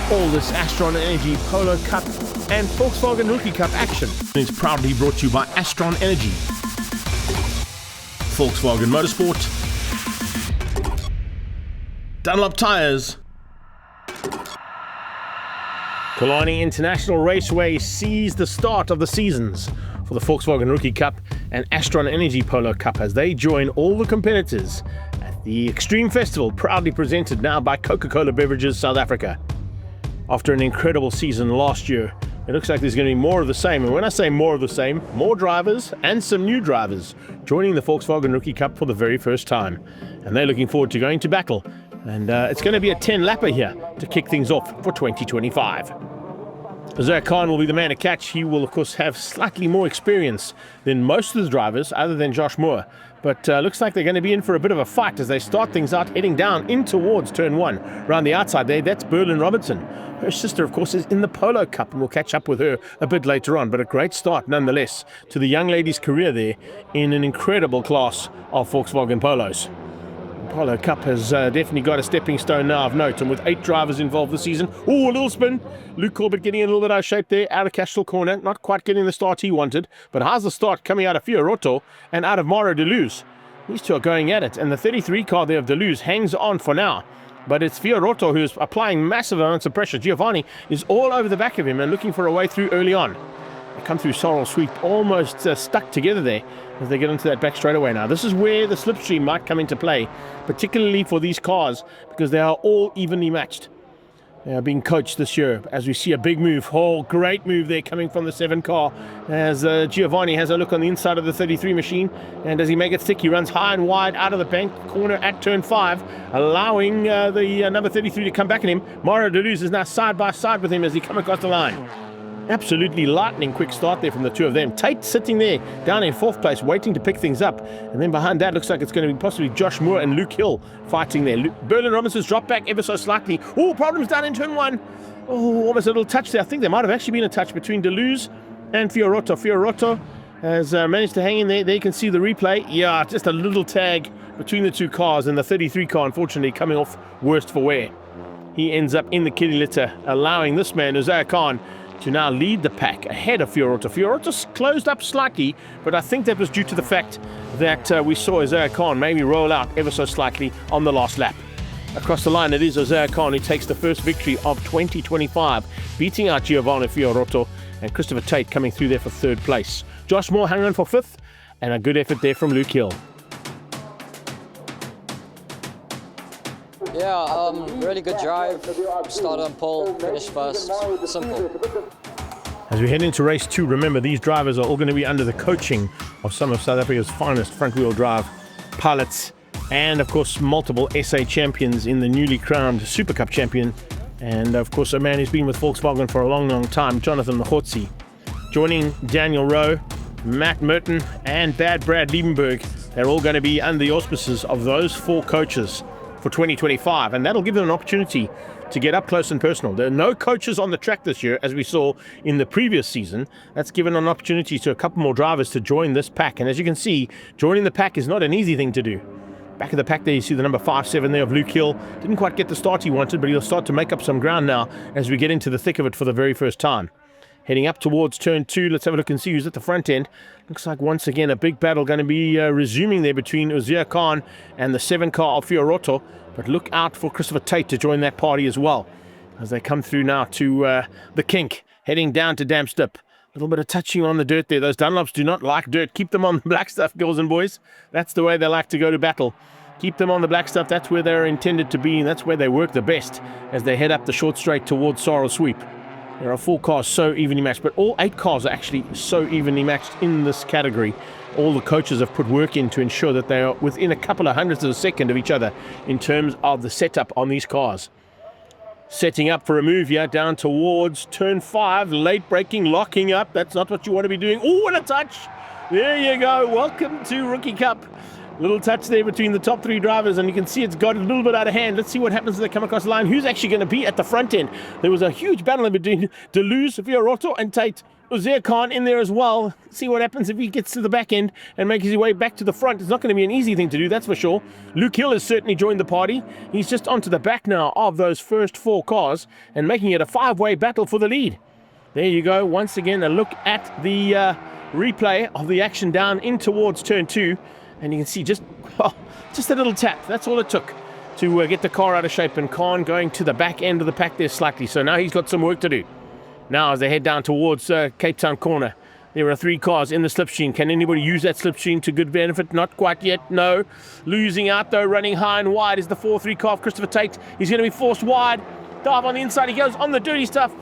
all this Astron Energy Polo Cup and Volkswagen Rookie Cup action. It's proudly brought to you by Astron Energy, Volkswagen Motorsport, Dunlop Tires. Killarney International Raceway sees the start of the seasons for the Volkswagen Rookie Cup and Astron Energy Polo Cup as they join all the competitors at the Extreme Festival, proudly presented now by Coca-Cola Beverages South Africa. After an incredible season last year, it looks like there's going to be more of the same. And when I say more of the same, more drivers and some new drivers joining the Volkswagen Rookie Cup for the very first time. And they're looking forward to going to battle. And it's going to be a 10-lapper here to kick things off for 2025. Azar Khan will be the man to catch. He will, of course, have slightly more experience than most of the drivers, other than Josh Moore. But looks like they're going to be in for a bit of a fight as they start things out, heading down in towards turn one. Around the outside there, that's Berlin Robertson. Her sister, of course, is in the Polo Cup, and we'll catch up with her a bit later on. But a great start, nonetheless, to the young lady's career there in an incredible class of Volkswagen Polos. Polo Cup has definitely got a stepping stone now of note, and with 8 drivers involved this season. Oh, a little spin. Luke Corbett getting a little bit out of shape there, out of Castile corner, not quite getting the start he wanted. But how's the start coming out of Fiorotto and out of Mauro Deleuze? These two are going at it, and the 33 car there of Deleuze hangs on for now. But it's Fiorotto who's applying massive amounts of pressure. Giovanni is all over the back of him and looking for a way through early on. They come through Sorrel Sweep, almost stuck together there as they get into that back straightaway now. This is where the slipstream might come into play, particularly for these cars, because they are all evenly matched. They are being coached this year as we see a big move. Oh, great move there coming from the 7 car as Giovanni has a look on the inside of the 33 machine. And does he make it thick? He runs high and wide out of the bank corner at turn 5, allowing the number 33 to come back at him. Mauro Deleuze is now side by side with him as he comes across the line. Absolutely lightning quick start there from the two of them. Tate sitting there down in 4th place waiting to pick things up, and then behind that looks like it's going to be possibly Josh Moore and Luke Hill fighting there. Berlin Robinson's dropped back ever so slightly. Oh, problems down in turn 1. Oh, almost a little touch there. I think there might have actually been a touch between Deleuze and Fiorotto. Fiorotto has managed to hang in there. There you can see the replay. Yeah, just a little tag between the two cars, and the 33 car unfortunately coming off worst for wear. He ends up in the kiddie litter, allowing this man, Azar Khan, to now lead the pack ahead of Fiorotto. Fiorotto's closed up slightly, but I think that was due to the fact that we saw Azar Khan maybe roll out ever so slightly on the last lap. Across the line, it is Azar Khan who takes the first victory of 2025, beating out Giovanni Fiorotto, and Christopher Tate coming through there for 3rd place. Josh Moore hanging on for 5th, and a good effort there from Luke Hill. Yeah, really good drive. Started on pole, finished first. Simple. As we head into race 2, remember these drivers are all going to be under the coaching of some of South Africa's finest front-wheel drive pilots, and of course multiple SA champions in the newly crowned Super Cup champion, and of course a man who's been with Volkswagen for a long time, Jonathan Mahotsi. Joining Daniel Rowe, Matt Merton and Bad Brad Liebenberg, they're all going to be under the auspices of those 4 coaches for 2025, and that'll give them an opportunity to get up close and personal. There are no coaches on the track this year, as we saw in the previous season. That's given an opportunity to a couple more drivers to join this pack, and as you can see, joining the pack is not an easy thing to do. Back of the pack there, you see the number 5-7 there of Luke Hill. Didn't quite get the start he wanted, but he'll start to make up some ground now as we get into the thick of it for the very first time. Heading up towards turn 2, let's have a look and see who's at the front end. Looks like once again a big battle going to be resuming there between Azar Khan and the 7 car of Fiorotto. But look out for Christopher Tate to join that party as well as they come through now to the kink, heading down to Damstip. A little bit of touching on the dirt there. Those Dunlops do not like dirt. Keep them on the black stuff, girls and boys. That's the way they like to go to battle. Keep them on the black stuff. That's where they're intended to be, and that's where they work the best as they head up the short straight towards Sorrel Sweep. There are 4 cars so evenly matched, but all 8 cars are actually so evenly matched in this category. All the coaches have put work in to ensure that they are within a couple of hundredths of a second of each other in terms of the setup on these cars. Setting up for a move here down towards turn 5, late braking, locking up. That's not what you want to be doing. Oh, what a touch! There you go. Welcome to Rookie Cup. Little touch there between the top 3 drivers, and you can see it's got a little bit out of hand. Let's see what happens as they come across the line. Who's actually going to be at the front end? There was a huge battle in between Deleuze, Fiorotto, and Tate. Uzair Khan in there as well. See what happens if he gets to the back end and makes his way back to the front. It's not going to be an easy thing to do, that's for sure. Luke Hill has certainly joined the party. He's just onto the back now of those first 4 cars and making it a 5-way battle for the lead. There you go. Once again, a look at the replay of the action down in towards turn 2. And you can see just a little tap. That's all it took to get the car out of shape. And Khan going to the back end of the pack there slightly. So now he's got some work to do. Now as they head down towards Cape Town corner, there are 3 cars in the slipstream. Can anybody use that slipstream to good benefit? Not quite yet, no. Losing out though, running high and wide is the 4-3 car of Christopher Tate. He's going to be forced wide. Dive on the inside, he goes on the dirty stuff.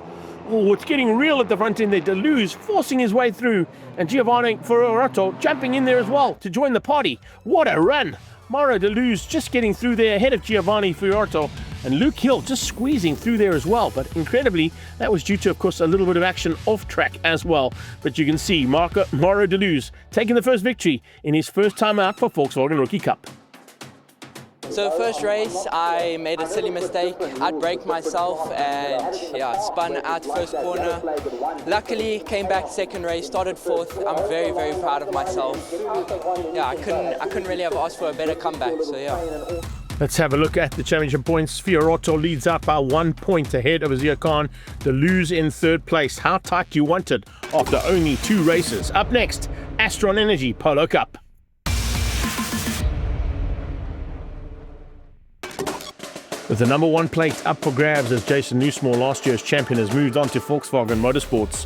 Oh, it's getting real at the front end there. Deleuze forcing his way through. And Giovanni Ferrotto jumping in there as well to join the party. What a run. Mauro Deleuze just getting through there ahead of Giovanni Ferrotto. And Luke Hill just squeezing through there as well. But incredibly, that was due to, of course, a little bit of action off track as well. But you can see Mauro Deleuze taking the first victory in his first time out for Volkswagen Rookie Cup. So first race, I made a silly mistake. I'd braked myself and spun out first corner. Luckily, came back second race, started 4th. I'm very, very proud of myself. Yeah, I couldn't really have asked for a better comeback. So yeah. Let's have a look at the championship points. Fiorotto leads out by 1 point ahead of Uzair Khan. Deleuze in 3rd place. How tight you want it after only 2 races. Up next, Astron Energy Polo Cup. With the number 1 plate up for grabs as Jason Newsmore, last year's champion, has moved on to Volkswagen Motorsports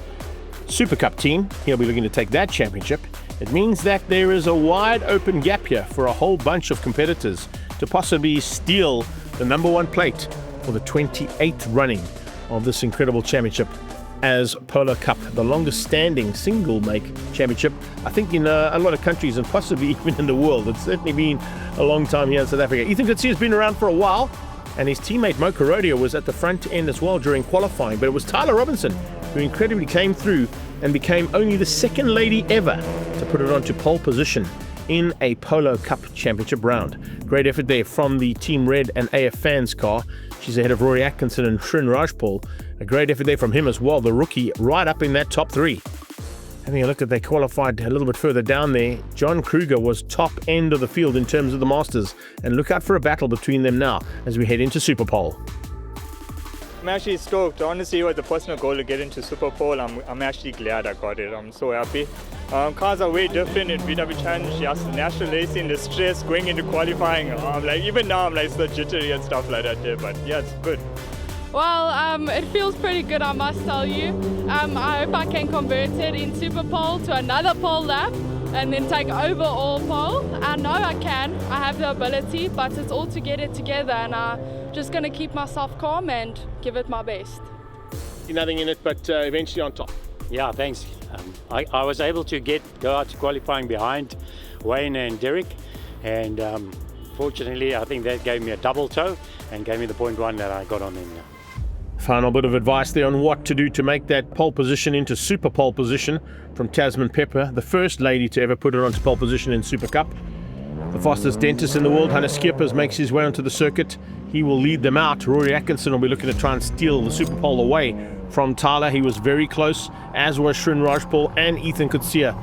Super Cup team. He'll be looking to take that championship. It means that there is a wide open gap here for a whole bunch of competitors to possibly steal the number 1 plate for the 28th running of this incredible championship as Polo Cup, the longest standing single make championship, I think, in a lot of countries and possibly even in the world. It's certainly been a long time here in South Africa. Ethan Coetzee has been around for a while, and his teammate Mo Carodia was at the front end as well during qualifying, but it was Tyler Robinson who incredibly came through and became only the 2nd lady ever to put it onto pole position in a Polo Cup championship round. Great effort there from the Team Red and AF Fans car. She's ahead of Rory Atkinson and Srin Rajpal. A great effort there from him as well, the rookie, right up in that top 3. Having a look at they qualified a little bit further down there, John Kruger was top end of the field in terms of the Masters, and look out for a battle between them now as we head into Super Pole. I'm actually stoked. Honestly, it was a personal goal to get into Super Pole. I'm actually glad I got it. I'm so happy. Cars are way different in VW Challenge. Yes, national racing, the stress going into qualifying. Even now I'm so jittery and stuff like that there. But yeah, it's good. Well, it feels pretty good, I must tell you. I hope I can convert it in Super Pole to another pole lap and then take over all pole. I know I can, I have the ability, but it's all to get it together, and I'm just going to keep myself calm and give it my best. Nothing in it, but eventually on top. Yeah, thanks. I was able to go out to qualifying behind Wayne and Derek, and fortunately I think that gave me a double toe and gave me the 0.1 that I got on them now. Final bit of advice there on what to do to make that pole position into super pole position from Tasman Pepper, the first lady to ever put it onto pole position in Super Cup. The fastest dentist in the world, Hannes Skippers, makes his way onto the circuit. He will lead them out. Rory Atkinson will be looking to try and steal the super pole away from Tyler. He was very close, as was Srin Rajpal and Ethan Coetzee.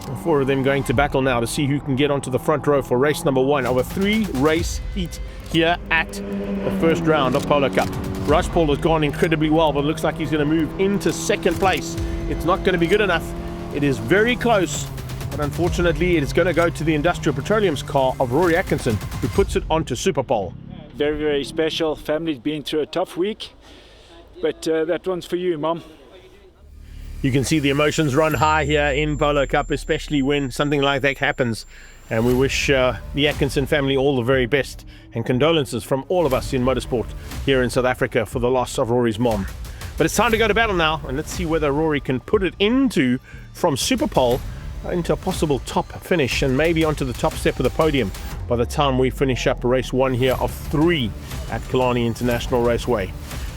The 4 of them going to battle now to see who can get onto the front row for race number 1 of a 3-race heat here at the first round of Polo Cup. Rajpal has gone incredibly well, but it looks like he's going to move into 2nd place. It's not going to be good enough. It is very close, but unfortunately it is going to go to the Industrial Petroleum's car of Rory Atkinson, who puts it onto Super Pole. Very, very special. Family's been through a tough week, but that one's for you, Mom. You can see the emotions run high here in Polo Cup, especially when something like that happens. And we wish the Atkinson family all the very best, and condolences from all of us in motorsport here in South Africa for the loss of Rory's mom. But it's time to go to battle now, and let's see whether Rory can put it from Super Pole into a possible top finish and maybe onto the top step of the podium by the time we finish up race 1 here of 3 at Killarney International Raceway.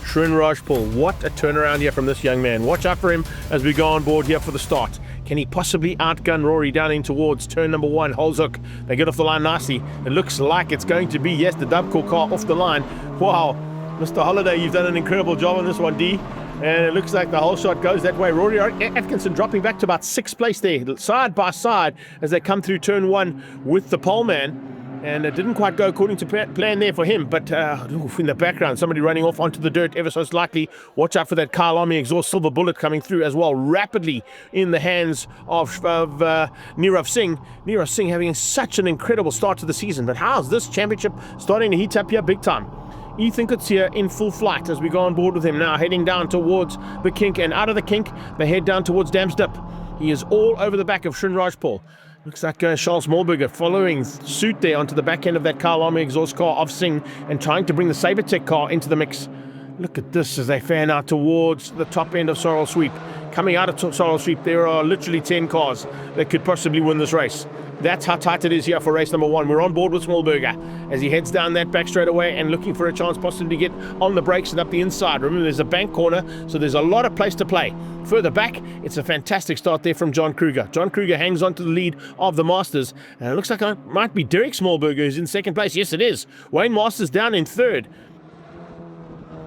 Srin Rajpal, what a turnaround here from this young man. Watch out for him as we go on board here for the start. Can he possibly outgun Rory down in towards turn number 1, Holzhoek? They get off the line nicely. It looks like it's going to be, yes, the Dubco car off the line. Wow, Mr. Holiday, you've done an incredible job on this one, D. And it looks like the whole shot goes that way. Rory Atkinson dropping back to about 6th place there, side by side, as they come through turn 1 with the pole man. And it didn't quite go according to plan there for him, but in the background, somebody running off onto the dirt ever so slightly. Watch out for that Kyle Army exhaust silver bullet coming through as well, rapidly in the hands of Nirav Singh. Nirav Singh having such an incredible start to the season, but how's this championship starting to heat up here big time? Ethan Kutsia in full flight as we go on board with him now, heading down towards the kink, and out of the kink, they head down towards Damsdip. He is all over the back of Srin Rajpal. Looks like Charles Smallberger following suit there onto the back end of that Kyle Army exhaust car of Singh and trying to bring the Sabertech car into the mix. Look at this as they fan out towards the top end of Sorrel Sweep. Coming out of Sorrel Sweep, there are literally 10 cars that could possibly win this race. That's how tight it is here for race number 1. We're on board with Smallberger as he heads down that back straightaway and looking for a chance possibly to get on the brakes and up the inside. Remember, there's a bank corner, so there's a lot of place to play. Further back, it's a fantastic start there from John Kruger. John Kruger hangs on to the lead of the Masters, and it looks like it might be Derek Smallberger who's in 2nd place. Yes, it is. Wayne Masters down in 3rd.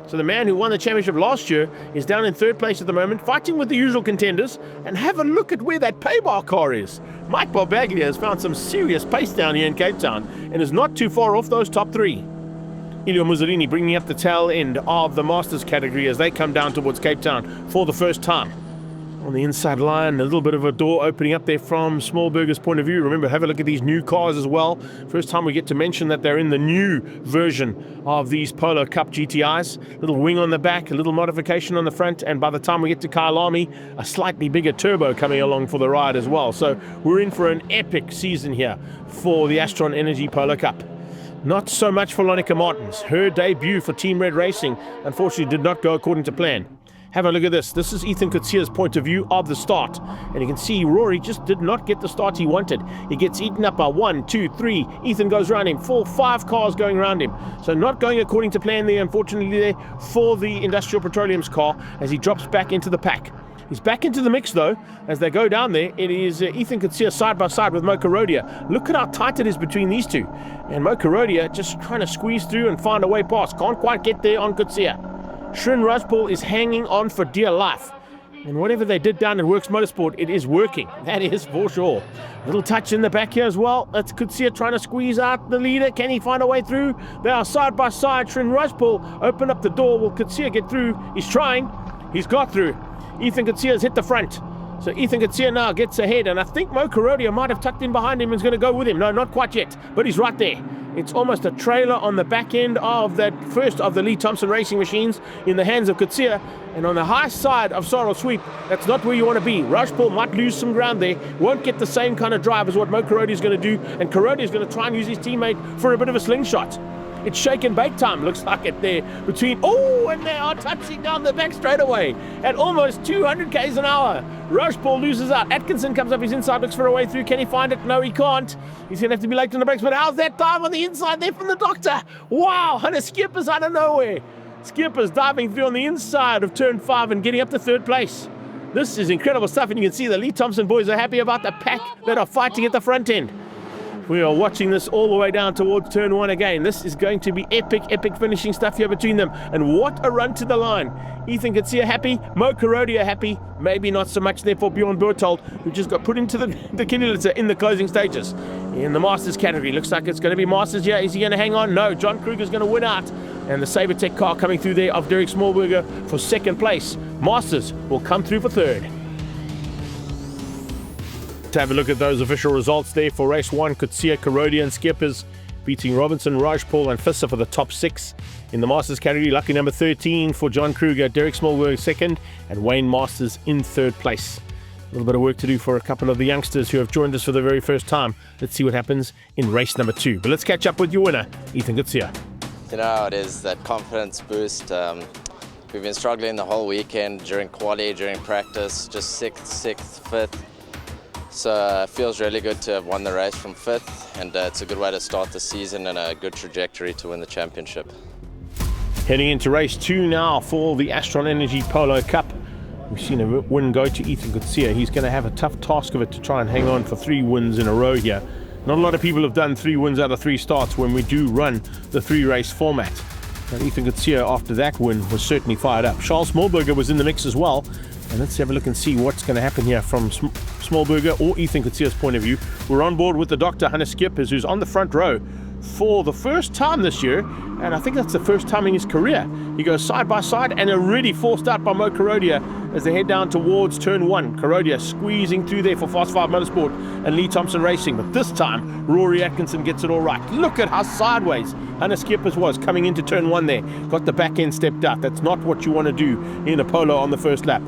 So the man who won the championship last year is down in 3rd place at the moment, fighting with the usual contenders. And have a look at where that paybar car is. Mike Barbaglia has found some serious pace down here in Cape Town and is not too far off those top 3. Elio Mussolini bringing up the tail end of the Masters category as they come down towards Cape Town for the first time. On the inside line, a little bit of a door opening up there from Smallberger's point of view. Remember, have a look at these new cars as well. First time we get to mention that they're in the new version of these Polo Cup GTIs. Little wing on the back, a little modification on the front, and by the time we get to Kyle Army, a slightly bigger turbo coming along for the ride as well. So we're in for an epic season here for the Astron Energy Polo Cup. Not so much for Lonica Martins. Her debut for Team Red Racing unfortunately did not go according to plan. Have a look at this. This is Ethan Kutsia's point of view of the start. And you can see Rory just did not get the start he wanted. He gets eaten up by 1, 2, 3. Ethan goes around him. 4, 5 cars going around him. So not going according to plan there, unfortunately, there for the Industrial Petroleum's car as he drops back into the pack. He's back into the mix though, as they go down there. It is Ethan Kutsia side by side with Mo Karodia. Look at how tight it is between these two. And Mo Karodia just trying to squeeze through and find a way past. Can't quite get there on Kutsia. Srin Rajpal is hanging on for dear life. And whatever they did down at Works Motorsport, it is working. That is for sure. Little touch in the back here as well. That's Kutsia trying to squeeze out the leader. Can he find a way through? They are side by side. Srin Rajpal open up the door. Will Kutsia get through? He's trying. He's got through. Ethan Kutsia has hit the front. So Ethan Kutsia now gets ahead. And I think Mo Karodia might have tucked in behind him and is going to go with him. No, not quite yet. But he's right there. It's almost a trailer on the back end of that first of the Lee Thompson racing machines in the hands of Kutsia. And on the high side of Sorrel Sweep, that's not where you want to be. Rajpal might lose some ground there. Won't get the same kind of drive as what Mo Karodia is going to do. And Karodia is going to try and use his teammate for a bit of a slingshot. It's shake and bake time, looks like it there between, oh, and they are touching down the back straightaway at almost 200 k's an hour. Rajpal loses out. Atkinson comes up his inside, looks for a way through. Can he find it? No, he can't. He's going to have to be late on the brakes, but how's that dive on the inside there from the doctor? Wow, and a skipper's out of nowhere. Skipper's diving through on the inside of turn 5 and getting up to 3rd place. This is incredible stuff, and you can see the Lee Thompson boys are happy about the pack that are fighting at the front end. We are watching this all the way down towards turn 1 again. This is going to be epic, epic finishing stuff here between them. And what a run to the line. Ethan Kutsia happy, Mo Karodia happy. Maybe not so much there for Bjorn Berthold, who just got put into the Kinelitzer in the closing stages. In the Masters category, looks like it's going to be Masters here. Is he going to hang on? No, John Kruger's going to win out. And the Sabertech car coming through there of Derek Smallberger for 2nd place. Masters will come through for 3rd. To have a look at those official results there for race 1, Kutsia, Karodia and Skippers beating Robinson, Rajpal and Visser for the top 6. In the Masters category, lucky number 13 for John Kruger, Derek Smallberg 2nd and Wayne Masters in 3rd place. A little bit of work to do for a couple of the youngsters who have joined us for the very first time. Let's see what happens in race number 2. But let's catch up with your winner, Ethan Kutsia. You know, it is that confidence boost. We've been struggling the whole weekend during quali, during practice, just 6th, 5th. So it feels really good to have won the race from 5th, and it's a good way to start the season and a good trajectory to win the championship. Heading into race 2 now for the Astron Energy Polo Cup. We've seen a win go to Ethan Kutsia. He's going to have a tough task of it to try and hang on for 3 wins in a row here. Not a lot of people have done 3 wins out of 3 starts when we do run the 3-race format. And Ethan Gutierrez, after that win, was certainly fired up. Charles Smallberger was in the mix as well. And let's have a look and see what's going to happen here from Smallberger or Ethan Gutierrez's point of view. We're on board with the Dr. Hannes Skippers, who's on the front row for the first time this year, and I think that's the first time in his career. He goes side by side and are really forced out by Mo Karodia as they head down towards turn 1. Karodia squeezing through there for Fast 5 Motorsport and Lee Thompson Racing, but this time Rory Atkinson gets it all right. Look at how sideways Hannes Skippers was coming into turn 1 there. Got the back end stepped out. That's not what you want to do in a Polo on the first lap.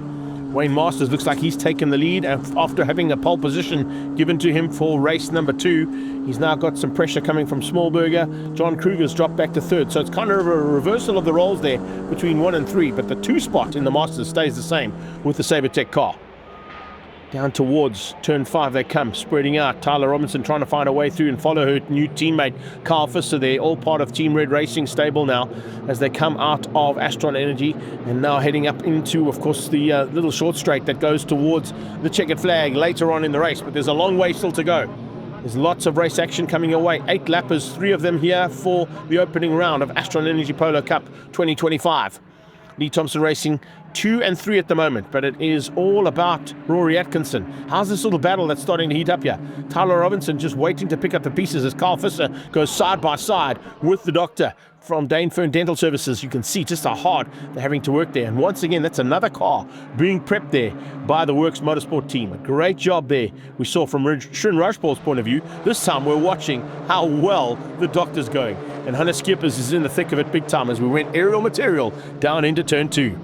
Wayne Masters looks like he's taken the lead after having a pole position given to him for race number 2. He's now got some pressure coming from Smallberger. John Kruger's dropped back to 3rd, so it's kind of a reversal of the roles there between 1 and 3, but the 2 spot in the Masters stays the same with the Sabertech car. Down towards turn 5 they come, spreading out. Tyler Robinson trying to find a way through and follow her new teammate Carl Fisser there, all part of Team Red Racing stable now as they come out of Astron Energy and now heading up into, of course, the little short straight that goes towards the checkered flag later on in the race, but there's a long way still to go. There's lots of race action coming your way. 8 lappers, 3 of them here for the opening round of Astron Energy Polo Cup 2025. Lee Thompson Racing 2 and 3 at the moment, but it is all about Rory Atkinson. How's this little battle that's starting to heat up here? Tyler Robinson just waiting to pick up the pieces as Carl Fisser goes side by side with the doctor from Dane Fern Dental Services. You can see just how hard they're having to work there. And once again, that's another car being prepped there by the Works Motorsport team. A great job there we saw from Shin Rajpal's point of view. This time we're watching how well the doctor's going. And Hannes Skippers is in the thick of it big time as we went aerial material down into turn 2.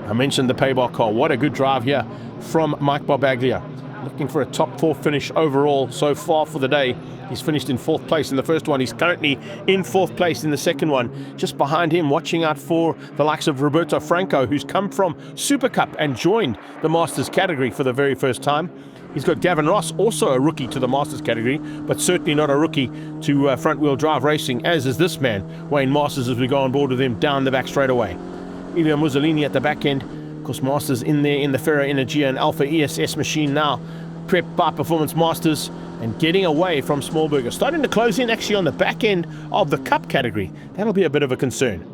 I mentioned the payback car. What a good drive here from Mike Barbaglia. Looking for a top 4 finish overall so far for the day. He's finished in 4th place in the first one. He's currently in 4th place in the second one. Just behind him, watching out for the likes of Roberto Franco, who's come from Super Cup and joined the Masters category for the very first time. He's got Gavin Ross, also a rookie to the Masters category, but certainly not a rookie to front-wheel drive racing, as is this man, Wayne Masters, as we go on board with him down the back straight away. Ilya Mussolini at the back end. Of course, Masters in there in the Ferro Energia and Alpha ESS machine now, prepped by Performance Masters and getting away from Smallberger. Starting to close in actually on the back end of the Cup category. That'll be a bit of a concern.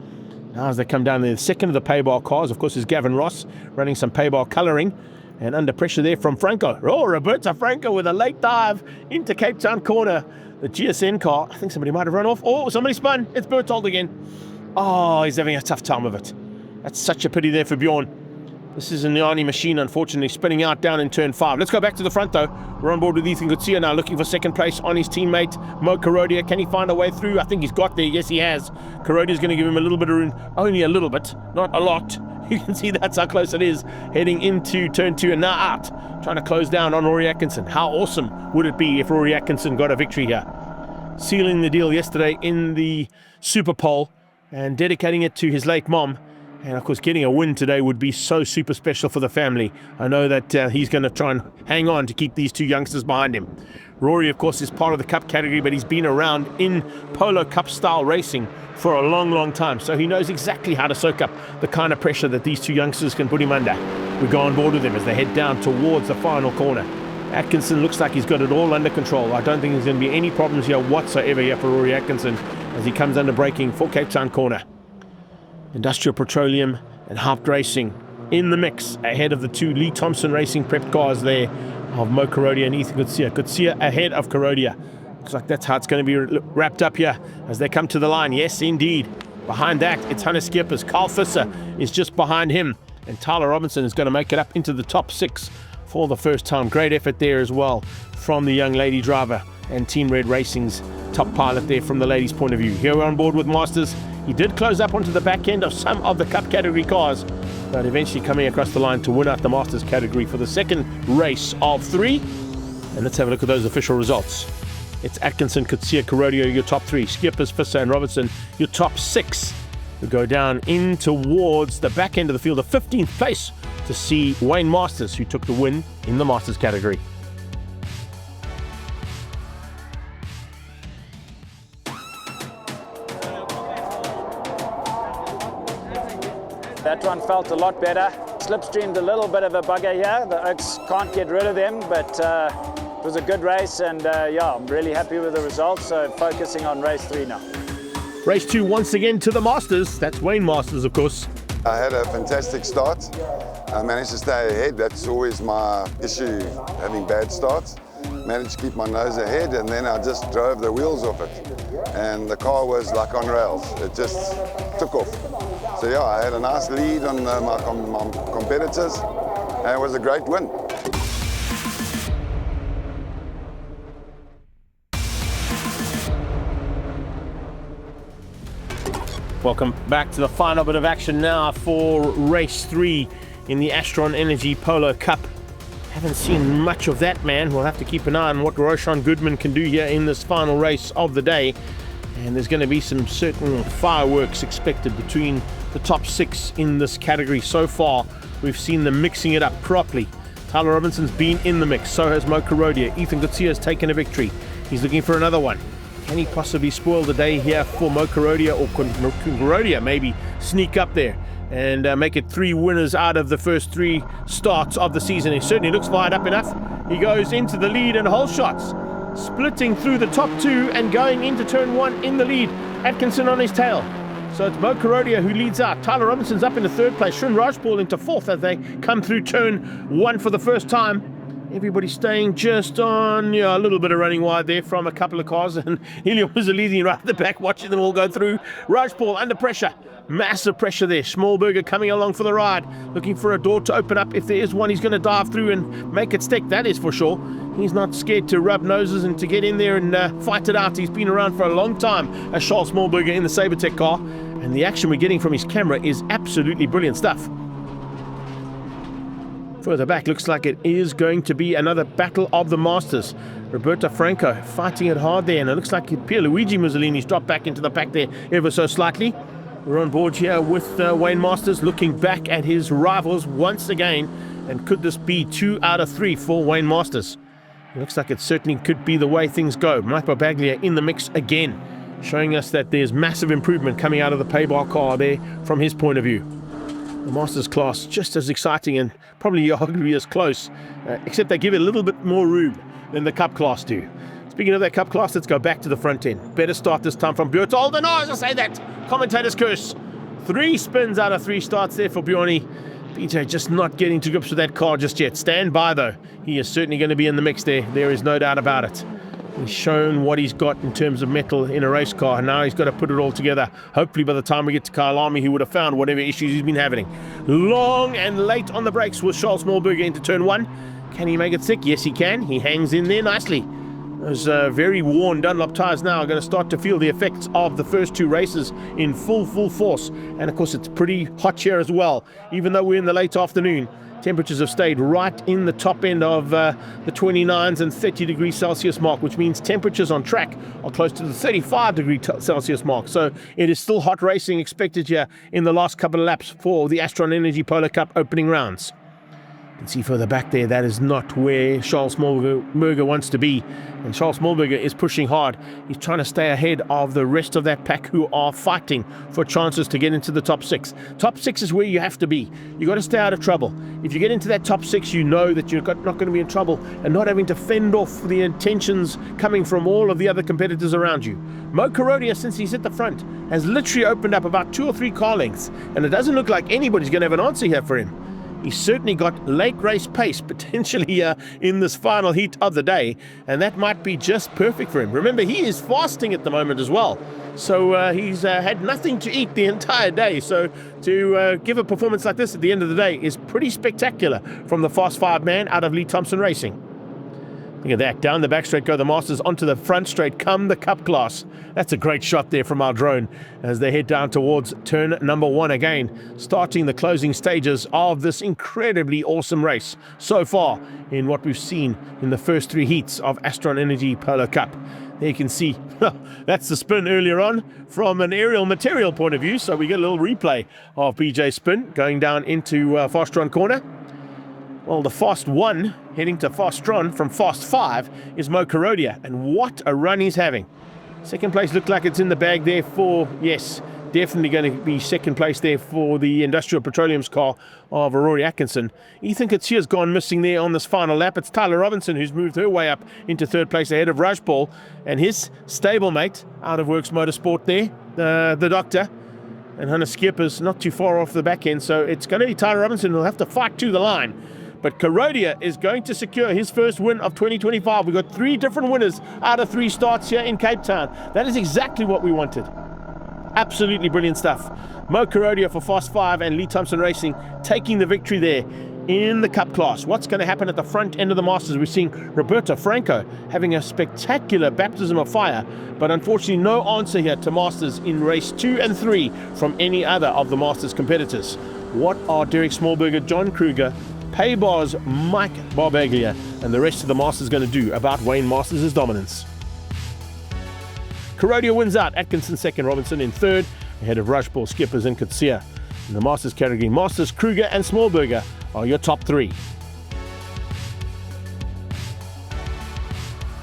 Now as they come down there, the second of the paybar cars, of course, is Gavin Ross, running some paybar colouring. And under pressure there from Franco. Oh, Roberto Franco with a late dive into Cape Town corner. The GSN car, I think somebody might have run off. Oh, somebody spun. It's Berthold again. Oh, he's having a tough time of it. That's such a pity there for Bjorn. This is an Iani machine, unfortunately, spinning out down in turn 5. Let's go back to the front, though. We're on board with Ethan Gutierrez now, looking for second place on his teammate, Mo Karodia. Can he find a way through? I think he's got there. Yes, he has. Karodia's going to give him a little bit of room. Only a little bit, not a lot. You can see that's how close it is, heading into turn 2 and now out, trying to close down on Rory Atkinson. How awesome would it be if Rory Atkinson got a victory here? Sealing the deal yesterday in the Super Pole and dedicating it to his late mom. And of course, getting a win today would be so super special for the family. I know that he's going to try and hang on to keep these 2 youngsters behind him. Rory, of course, is part of the Cup category, but he's been around in Polo Cup style racing for a long, long time. So he knows exactly how to soak up the kind of pressure that these 2 youngsters can put him under. We go on board with him as they head down towards the final corner. Atkinson looks like he's got it all under control. I don't think there's going to be any problems here whatsoever here for Rory Atkinson as he comes under braking for Cape Town corner. Industrial Petroleum and Harped Racing in the mix ahead of the 2 Lee Thompson Racing prep cars there of Mo Karodia and Ethan Gutierrez. Gutierrez ahead of Karodia. Looks like that's how it's going to be wrapped up here as they come to the line. Yes, indeed. Behind that, it's Hannes Skippers. Carl Fisser is just behind him. And Tyler Robinson is going to make it up into the top 6 for the first time. Great effort there as well from the young lady driver and Team Red Racing's top pilot there from the ladies' point of view. Here we're on board with Masters. He did close up onto the back end of some of the Cup category cars, but eventually coming across the line to win out the Masters category for the second race of 3. And let's have a look at those official results. It's Atkinson, Gutierrez, Karodia, your top 3. Skippers, Fisser and Robertson, your top 6. We go down in towards the back end of the field, the 15th place, to see Wayne Masters, who took the win in the Masters category. That one felt a lot better. Slipstreamed a little bit of a bugger here. The Oaks can't get rid of them, but it was a good race, and yeah, I'm really happy with the results, so focusing on race 3 now. Race 2 once again to the Masters. That's Wayne Masters, of course. I had a fantastic start. I managed to stay ahead. That's always my issue, having bad starts. Managed to keep my nose ahead, and then I just drove the wheels off it. And the car was like on rails. It just took off. So yeah, I had a nice lead on my competitors, and it was a great win. Welcome back to the final bit of action now for race 3 in the Astron Energy Polo Cup. Haven't seen much of that, man. We'll have to keep an eye on what Roshan Goodman can do here in this final race of the day. And there's going to be some certain fireworks expected between the top 6 in this category. So far, we've seen them mixing it up properly. Tyler Robinson's been in the mix, so has Mo Karodia. Ethan Gutsia has taken a victory. He's looking for another one. Can he possibly spoil the day here for Mo Karodia, or Karodia maybe sneak up there and make it 3 winners out of the first 3 starts of the season? He certainly looks fired up enough. He goes into the lead and whole shots, splitting through the top 2 and going into turn 1 in the lead. Atkinson on his tail. So it's Mo Karodia who leads out. Tyler Robinson's up in the 3rd place. Srin Rajpal into 4th as they come through turn 1 for the first time. Everybody staying just on a little bit of running wide there from a couple of cars, and Helio Muzzolini right at the back watching them all go through. Rajpal under pressure. Massive pressure there. Smallberger coming along for the ride, looking for a door to open up. If there is one, he's going to dive through and make it stick. That is for sure. He's not scared to rub noses and to get in there and fight it out. He's been around for a long time as Charles Smallberger in the Sabertech car, and the action we're getting from his camera is absolutely brilliant stuff. Further back, looks like it is going to be another battle of the Masters. Roberto Franco fighting it hard there, and it looks like Pierluigi Muzzolini's dropped back into the pack there ever so slightly. We're on board here with Wayne Masters looking back at his rivals once again, and could this be 2 out of 3 for Wayne Masters? It looks like it certainly could be the way things go. Mike Babaglia in the mix again, showing us that there's massive improvement coming out of the paybar car there from his point of view. The Masters class just as exciting and probably arguably as close, except they give it a little bit more room than the Cup class do. Speaking of that Cup class, let's go back to the front end. Better start this time from Björn. No, as I say that, commentator's curse. 3 spins out of 3 starts there for Bjorny. BJ just not getting to grips with that car just yet. Stand by though. He is certainly going to be in the mix there. There is no doubt about it. He's shown what he's got in terms of metal in a race car. Now he's got to put it all together. Hopefully by the time we get to Kyalami, he would have found whatever issues he's been having. Long and late on the brakes with Charles Smallberger into turn 1. Can he make it stick? Yes, he can. He hangs in there nicely. Those very worn Dunlop tyres now are going to start to feel the effects of the first 2 races in full force. And of course, it's pretty hot here as well. Even though we're in the late afternoon, temperatures have stayed right in the top end of the 29s and 30 degrees Celsius mark, which means temperatures on track are close to the 35 degree Celsius mark. So it is still hot racing expected here in the last couple of laps for the Astron Energy Polo Cup opening rounds. You can see further back there, that is not where Charles Smallberger wants to be. And Charles Smallberger is pushing hard. He's trying to stay ahead of the rest of that pack who are fighting for chances to get into the top 6. Top 6 is where you have to be. You've got to stay out of trouble. If you get into that top 6, you know that you're not going to be in trouble and not having to fend off the intentions coming from all of the other competitors around you. Mo Karodia, since he's at the front, has literally opened up about 2 or 3 car lengths, and it doesn't look like anybody's going to have an answer here for him. He's certainly got late race pace potentially in this final heat of the day, and that might be just perfect for him. Remember, he is fasting at the moment as well, so he's had nothing to eat the entire day. So to give a performance like this at the end of the day is pretty spectacular from the Fast 5 man out of Lee Thompson Racing. Look at that, down the back straight go the Masters, onto the front straight come the Cup class. That's a great shot there from our drone as they head down towards turn number 1 again, starting the closing stages of this incredibly awesome race so far in what we've seen in the first 3 heats of Astron Energy Polo Cup. There you can see, that's the spin earlier on from an aerial material point of view, so we get a little replay of BJ's spin going down into Fastron corner. Well, the Fast 1 heading to Fastron from Fast 5 is Mo Karodia, and what a run he's having. Second place looked like it's in the bag there for, yes, Definitely going to be second place there for the Industrial Petroleum's car of Rory Atkinson. Ethan Katsia's gone missing there on this final lap. It's Tyler Robinson who's moved her way up into third place ahead of Rajpal and his stablemate out of Works Motorsport there, the doctor. And Hannah Skipper's not too far off the back end, so it's going to be Tyler Robinson who'll have to fight to the line. But Karodia is going to secure his first win of 2025. We've got 3 different winners out of 3 starts here in Cape Town. That is exactly what we wanted. Absolutely brilliant stuff. Mo Karodia for Fast 5 and Lee Thompson Racing taking the victory there in the Cup class. What's going to happen at the front end of the Masters? We're seeing Roberto Franco having a spectacular baptism of fire, but unfortunately no answer here to Masters in race 2 and 3 from any other of the Masters competitors. What are Derek Smallberger, John Kruger, Paybar's Mike Barbaglia and the rest of the Masters going to do about Wayne Masters' dominance? Karodia wins out, Atkinson second, Robinson in third, ahead of Rajpal, Skippers and Katsia. In the Masters category, Masters, Kruger and Smallberger are your top 3.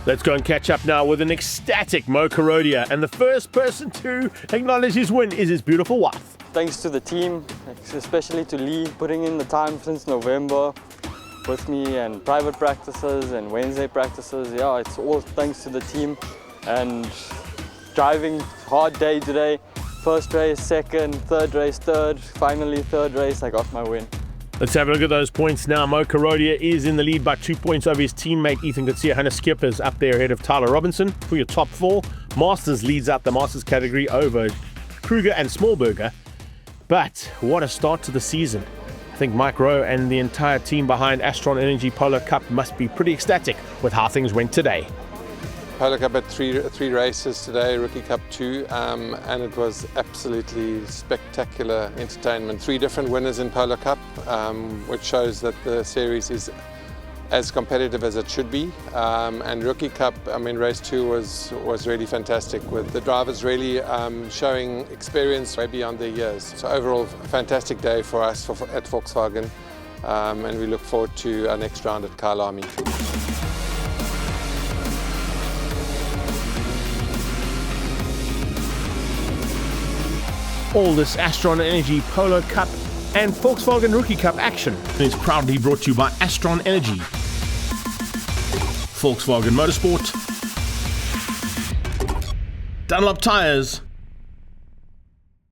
Let's go and catch up now with an ecstatic Mo Karodia, and the first person to acknowledge his win is his beautiful wife. Thanks to the team, especially to Lee, putting in the time since November with me, and private practices and Wednesday practices. Yeah, it's all thanks to the team, and driving hard day today. First race, second, third race, third, finally third race, I got my win. Let's have a look at those points now. Mo Karodia is in the lead by 2 points over his teammate Ethan Katsia. Hannah Skipper's up there ahead of Tyler Robinson for your top 4. Masters leads out the Masters category over Kruger and Smallberger. But what a start to the season. I think Mike Rowe and the entire team behind Astron Energy Polo Cup must be pretty ecstatic with how things went today. Polo Cup had three races today, Rookie Cup 2, and it was absolutely spectacular entertainment. 3 different winners in Polo Cup, which shows that the series is as competitive as it should be. And Rookie Cup, I mean, race 2 was really fantastic, with the drivers really showing experience way beyond their years. So overall, fantastic day for us at Volkswagen, and we look forward to our next round at Kyalami. All this Astron Energy Polo Cup and Volkswagen Rookie Cup action is proudly brought to you by Astron Energy, Volkswagen Motorsport, Dunlop Tires,